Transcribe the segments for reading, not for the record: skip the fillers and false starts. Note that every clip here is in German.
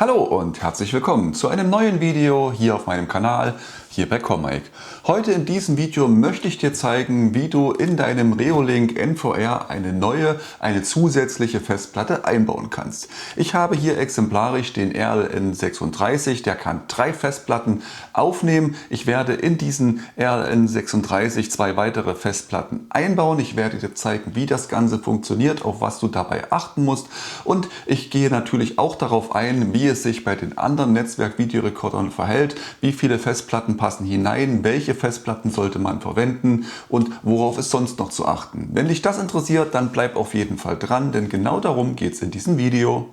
Hallo und herzlich willkommen zu einem neuen Video hier auf meinem Kanal, hier bei Comic. Heute in diesem Video möchte ich dir zeigen, wie du in deinem Reolink NVR eine zusätzliche Festplatte einbauen kannst. Ich habe hier exemplarisch den RLN36, der kann 3 Festplatten aufnehmen. Ich werde in diesen RLN36 2 weitere Festplatten einbauen. Ich werde dir zeigen, wie das Ganze funktioniert, auf was du dabei achten musst. Und ich gehe natürlich auch darauf ein, wie es sich bei den anderen Netzwerk-Videorekordern verhält, wie viele Festplatten passen hinein, welche Festplatten sollte man verwenden und worauf ist sonst noch zu achten. Wenn dich das interessiert, dann bleib auf jeden Fall dran, denn genau darum geht es in diesem Video.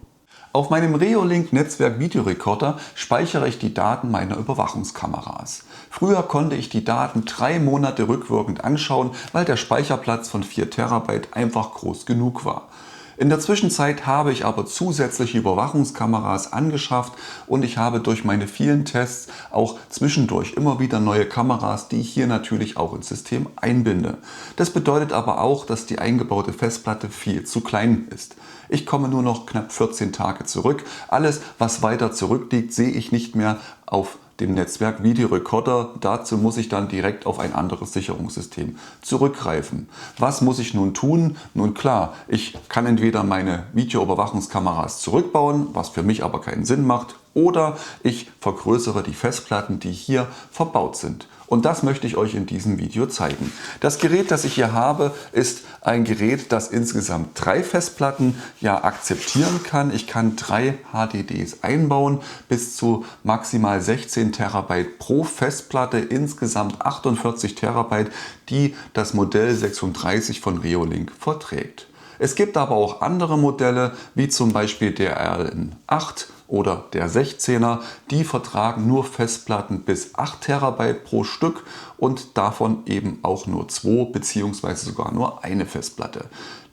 Auf meinem Reolink Netzwerk Videorekorder speichere ich die Daten meiner Überwachungskameras. Früher konnte ich die Daten 3 Monate rückwirkend anschauen, weil der Speicherplatz von 4 Terabyte einfach groß genug war. In der Zwischenzeit habe ich aber zusätzliche Überwachungskameras angeschafft und ich habe durch meine vielen Tests auch zwischendurch immer wieder neue Kameras, die ich hier natürlich auch ins System einbinde. Das bedeutet aber auch, dass die eingebaute Festplatte viel zu klein ist. Ich komme nur noch knapp 14 Tage zurück. Alles, was weiter zurückliegt, sehe ich nicht mehr auf dem Netzwerk Videorekorder. Dazu muss ich dann direkt auf ein anderes Sicherungssystem zurückgreifen. Was muss ich nun tun? Nun klar, ich kann entweder meine Videoüberwachungskameras zurückbauen, was für mich aber keinen Sinn macht, oder ich vergrößere die Festplatten, die hier verbaut sind. Und das möchte ich euch in diesem Video zeigen. Das Gerät, das ich hier habe, ist ein Gerät, das insgesamt 3 Festplatten akzeptieren kann. Ich kann 3 HDDs einbauen, bis zu maximal 16 Terabyte pro Festplatte, insgesamt 48 Terabyte, die das Modell 36 von Reolink verträgt. Es gibt aber auch andere Modelle, wie zum Beispiel der RLN8 oder der 16er, die vertragen nur Festplatten bis 8 Terabyte pro Stück und davon eben auch nur 2 bzw. sogar nur eine Festplatte.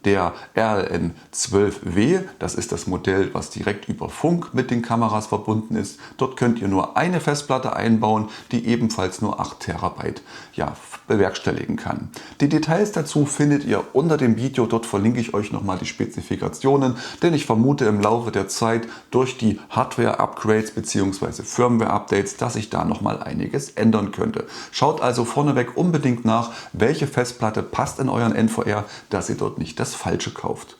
Der RLN12W, das ist das Modell, was direkt über Funk mit den Kameras verbunden ist. Dort könnt ihr nur eine Festplatte einbauen, die ebenfalls nur 8 Terabyte bewerkstelligen kann. Die Details dazu findet ihr unter dem Video. Dort verlinke ich euch nochmal die Spezifikationen, denn ich vermute im Laufe der Zeit durch die Hardware-Upgrades bzw. Firmware-Updates, dass sich da nochmal einiges ändern könnte. Schaut also vorneweg unbedingt nach, welche Festplatte passt in euren NVR, dass ihr dort nicht das Falsche kauft.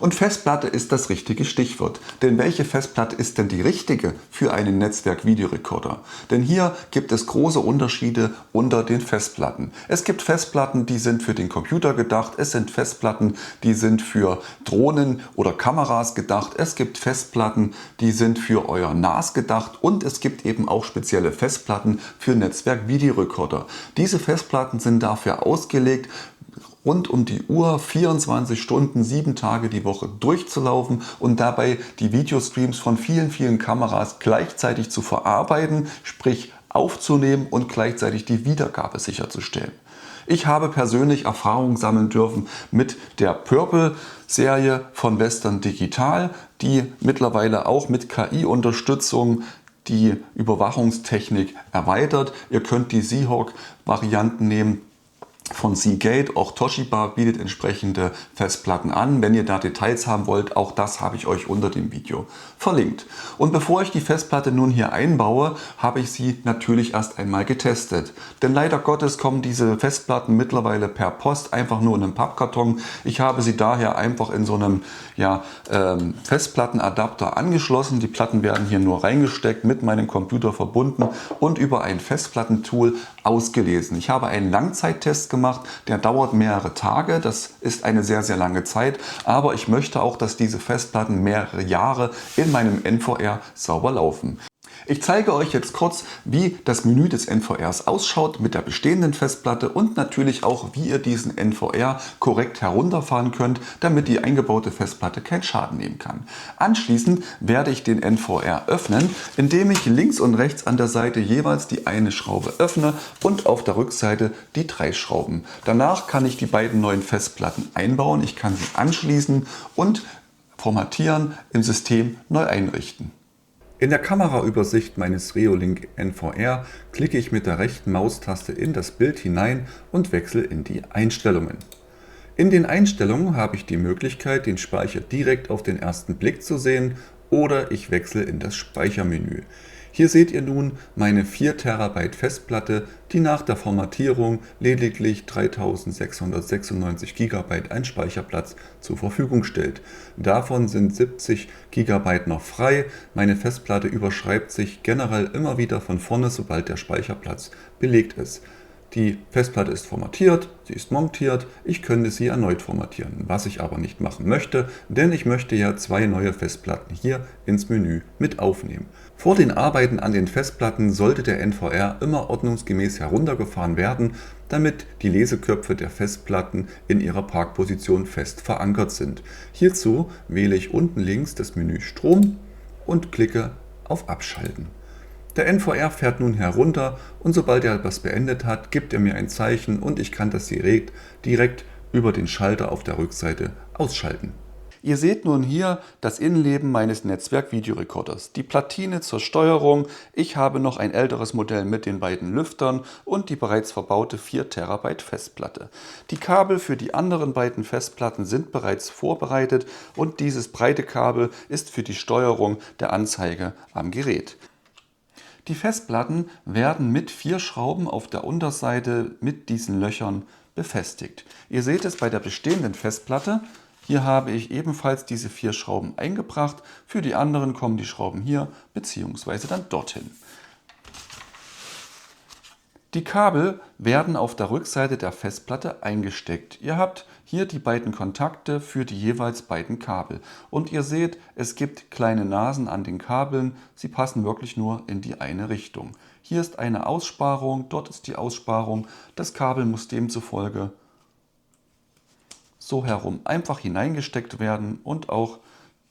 Und Festplatte ist das richtige Stichwort. Denn welche Festplatte ist denn die richtige für einen Netzwerk-Videorekorder? Denn hier gibt es große Unterschiede unter den Festplatten. Es gibt Festplatten, die sind für den Computer gedacht. Es sind Festplatten, die sind für Drohnen oder Kameras gedacht. Es gibt Festplatten, die sind für euer NAS gedacht. Und es gibt eben auch spezielle Festplatten für Netzwerk-Videorekorder. Diese Festplatten sind dafür ausgelegt, rund um die Uhr 24 Stunden, 7 Tage die Woche durchzulaufen und dabei die Videostreams von vielen Kameras gleichzeitig zu verarbeiten, sprich aufzunehmen und gleichzeitig die Wiedergabe sicherzustellen. Ich habe persönlich Erfahrung sammeln dürfen mit der Purple-Serie von Western Digital, die mittlerweile auch mit KI-Unterstützung die Überwachungstechnik erweitert. Ihr könnt die Seahawk-Varianten nehmen von Seagate, auch Toshiba bietet entsprechende Festplatten an. Wenn ihr da Details haben wollt, auch das habe ich euch unter dem Video verlinkt. Und bevor ich die Festplatte nun hier einbaue, habe ich sie natürlich erst einmal getestet. Denn leider Gottes kommen diese Festplatten mittlerweile per Post einfach nur in einem Pappkarton. Ich habe sie daher einfach in so einem Festplattenadapter angeschlossen. Die Platten werden hier nur reingesteckt, mit meinem Computer verbunden und über ein Festplattentool ausgelesen. Ich habe einen Langzeittest gemacht, der dauert mehrere Tage. Das ist eine sehr lange Zeit, aber ich möchte auch, dass diese Festplatten mehrere Jahre in meinem NVR sauber laufen. Ich zeige euch jetzt kurz, wie das Menü des NVRs ausschaut mit der bestehenden Festplatte und natürlich auch, wie ihr diesen NVR korrekt herunterfahren könnt, damit die eingebaute Festplatte keinen Schaden nehmen kann. Anschließend werde ich den NVR öffnen, indem ich links und rechts an der Seite jeweils die eine Schraube öffne und auf der Rückseite die 3 Schrauben. Danach kann ich die beiden neuen Festplatten einbauen, ich kann sie anschließen und formatieren, im System neu einrichten. In der Kameraübersicht meines Reolink NVR klicke ich mit der rechten Maustaste in das Bild hinein und wechsle in die Einstellungen. In den Einstellungen habe ich die Möglichkeit, den Speicher direkt auf den ersten Blick zu sehen oder ich wechsle in das Speichermenü. Hier seht ihr nun meine 4 TB Festplatte, die nach der Formatierung lediglich 3696 GB an Speicherplatz zur Verfügung stellt. Davon sind 70 GB noch frei. Meine Festplatte überschreibt sich generell immer wieder von vorne, sobald der Speicherplatz belegt ist. Die Festplatte ist formatiert, sie ist montiert, ich könnte sie erneut formatieren, was ich aber nicht machen möchte, denn ich möchte ja 2 neue Festplatten hier ins Menü mit aufnehmen. Vor den Arbeiten an den Festplatten sollte der NVR immer ordnungsgemäß heruntergefahren werden, damit die Leseköpfe der Festplatten in ihrer Parkposition fest verankert sind. Hierzu wähle ich unten links das Menü Strom und klicke auf Abschalten. Der NVR fährt nun herunter und sobald er das beendet hat, gibt er mir ein Zeichen und ich kann das direkt über den Schalter auf der Rückseite ausschalten. Ihr seht nun hier das Innenleben meines Netzwerk-Videorekorders, die Platine zur Steuerung, ich habe noch ein älteres Modell mit den beiden Lüftern und die bereits verbaute 4 TB Festplatte. Die Kabel für die anderen beiden Festplatten sind bereits vorbereitet und dieses breite Kabel ist für die Steuerung der Anzeige am Gerät. Die Festplatten werden mit 4 Schrauben auf der Unterseite mit diesen Löchern befestigt. Ihr seht es bei der bestehenden Festplatte. Hier habe ich ebenfalls diese 4 Schrauben eingebracht. Für die anderen kommen die Schrauben hier bzw. dann dorthin. Die Kabel werden auf der Rückseite der Festplatte eingesteckt. Ihr habt hier die beiden Kontakte für die jeweils beiden Kabel. Und ihr seht, es gibt kleine Nasen an den Kabeln. Sie passen wirklich nur in die eine Richtung. Hier ist eine Aussparung, dort ist die Aussparung. Das Kabel muss demzufolge so herum einfach hineingesteckt werden und auch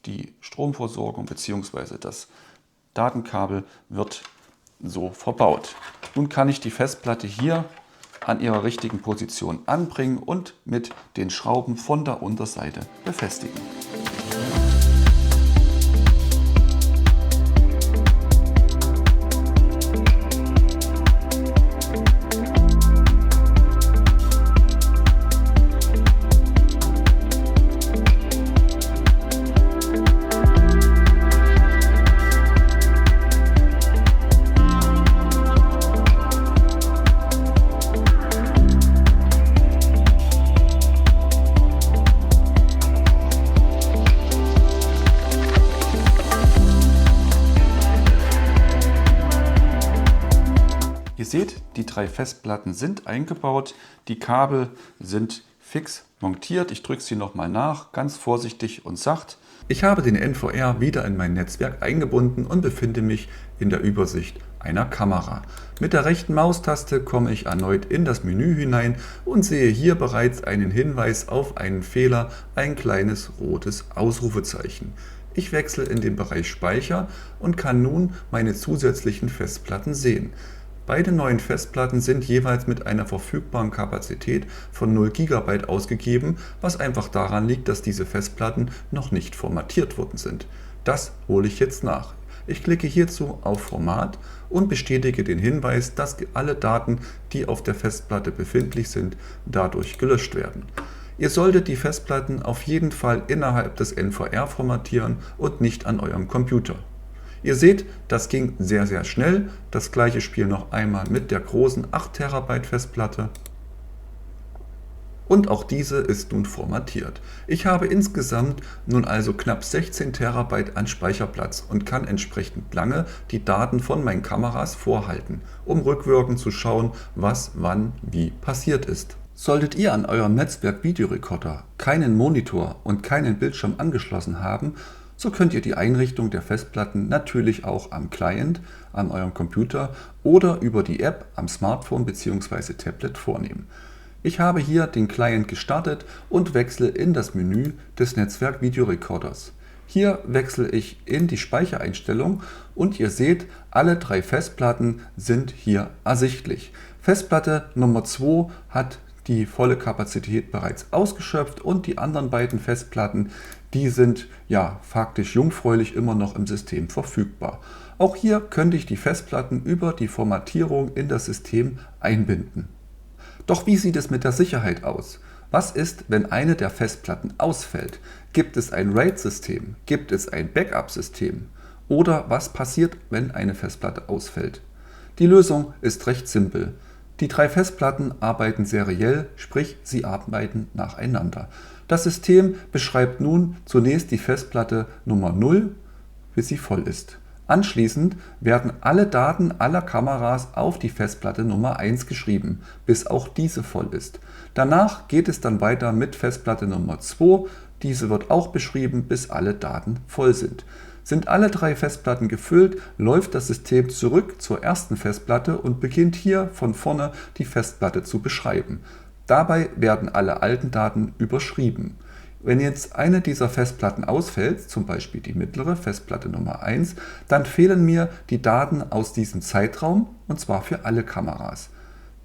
die Stromversorgung bzw. das Datenkabel wird so verbaut. Nun kann ich die Festplatte hier an ihrer richtigen Position anbringen und mit den Schrauben von der Unterseite befestigen. Ihr seht, die 3 Festplatten sind eingebaut, die Kabel sind fix montiert. Ich drücke sie nochmal nach, ganz vorsichtig und sacht. Ich habe den NVR wieder in mein Netzwerk eingebunden und befinde mich in der Übersicht einer Kamera. Mit der rechten Maustaste komme ich erneut in das Menü hinein und sehe hier bereits einen Hinweis auf einen Fehler, ein kleines rotes Ausrufezeichen. Ich wechsle in den Bereich Speicher und kann nun meine zusätzlichen Festplatten sehen. Beide neuen Festplatten sind jeweils mit einer verfügbaren Kapazität von 0 GB ausgegeben, was einfach daran liegt, dass diese Festplatten noch nicht formatiert worden sind. Das hole ich jetzt nach. Ich klicke hierzu auf Format und bestätige den Hinweis, dass alle Daten, die auf der Festplatte befindlich sind, dadurch gelöscht werden. Ihr solltet die Festplatten auf jeden Fall innerhalb des NVR formatieren und nicht an eurem Computer. Ihr seht, das ging sehr, sehr schnell. Das gleiche Spiel noch einmal mit der großen 8 TB Festplatte. Und auch diese ist nun formatiert. Ich habe insgesamt nun also knapp 16 TB an Speicherplatz und kann entsprechend lange die Daten von meinen Kameras vorhalten, um rückwirkend zu schauen, was wann wie passiert ist. Solltet ihr an eurem Netzwerk-Videorekorder keinen Monitor und keinen Bildschirm angeschlossen haben, so könnt ihr die Einrichtung der Festplatten natürlich auch am Client, an eurem Computer oder über die App am Smartphone bzw. Tablet vornehmen. Ich habe hier den Client gestartet und wechsle in das Menü des Netzwerk-Videorekorders. Hier wechsle ich in die Speichereinstellung und ihr seht, alle 3 Festplatten sind hier ersichtlich. Festplatte Nummer 2 hat die volle Kapazität bereits ausgeschöpft und die anderen beiden Festplatten, die sind ja faktisch jungfräulich immer noch im System verfügbar. Auch hier könnte ich die Festplatten über die Formatierung in das System einbinden. Doch wie sieht es mit der Sicherheit aus? Was ist, wenn eine der Festplatten ausfällt? Gibt es ein RAID-System? Gibt es ein Backup-System? Oder was passiert, wenn eine Festplatte ausfällt? Die Lösung ist recht simpel. Die 3 Festplatten arbeiten seriell, sprich sie arbeiten nacheinander. Das System beschreibt nun zunächst die Festplatte Nummer 0, bis sie voll ist. Anschließend werden alle Daten aller Kameras auf die Festplatte Nummer 1 geschrieben, bis auch diese voll ist. Danach geht es dann weiter mit Festplatte Nummer 2, diese wird auch beschrieben, bis alle Daten voll sind. Sind alle 3 Festplatten gefüllt, läuft das System zurück zur ersten Festplatte und beginnt hier von vorne die Festplatte zu beschreiben. Dabei werden alle alten Daten überschrieben. Wenn jetzt eine dieser Festplatten ausfällt, zum Beispiel die mittlere Festplatte Nummer 1, dann fehlen mir die Daten aus diesem Zeitraum, und zwar für alle Kameras.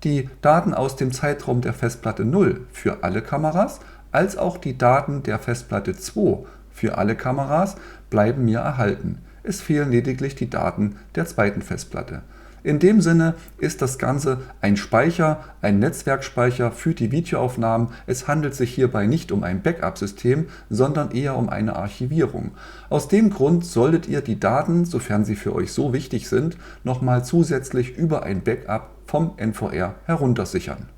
Die Daten aus dem Zeitraum der Festplatte 0 für alle Kameras, als auch die Daten der Festplatte 2 für alle Kameras bleiben mir erhalten. Es fehlen lediglich die Daten der zweiten Festplatte. In dem Sinne ist das Ganze ein Speicher, ein Netzwerkspeicher für die Videoaufnahmen. Es handelt sich hierbei nicht um ein Backup-System, sondern eher um eine Archivierung. Aus dem Grund solltet ihr die Daten, sofern sie für euch so wichtig sind, nochmal zusätzlich über ein Backup vom NVR heruntersichern.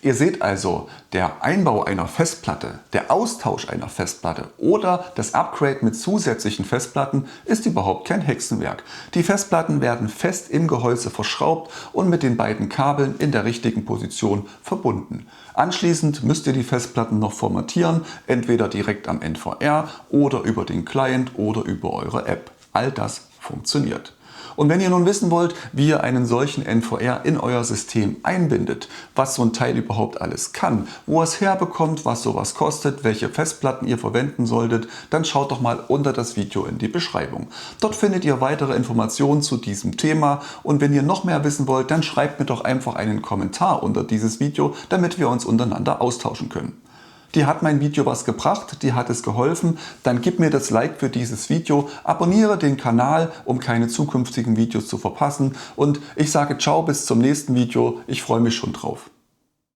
Ihr seht also, der Einbau einer Festplatte, der Austausch einer Festplatte oder das Upgrade mit zusätzlichen Festplatten ist überhaupt kein Hexenwerk. Die Festplatten werden fest im Gehäuse verschraubt und mit den beiden Kabeln in der richtigen Position verbunden. Anschließend müsst ihr die Festplatten noch formatieren, entweder direkt am NVR oder über den Client oder über eure App. All das funktioniert. Und wenn ihr nun wissen wollt, wie ihr einen solchen NVR in euer System einbindet, was so ein Teil überhaupt alles kann, wo es herbekommt, was sowas kostet, welche Festplatten ihr verwenden solltet, dann schaut doch mal unter das Video in die Beschreibung. Dort findet ihr weitere Informationen zu diesem Thema und wenn ihr noch mehr wissen wollt, dann schreibt mir doch einfach einen Kommentar unter dieses Video, damit wir uns untereinander austauschen können. Dir hat mein Video was gebracht, dir hat es geholfen, dann gib mir das Like für dieses Video, abonniere den Kanal, um keine zukünftigen Videos zu verpassen und ich sage ciao bis zum nächsten Video, ich freue mich schon drauf.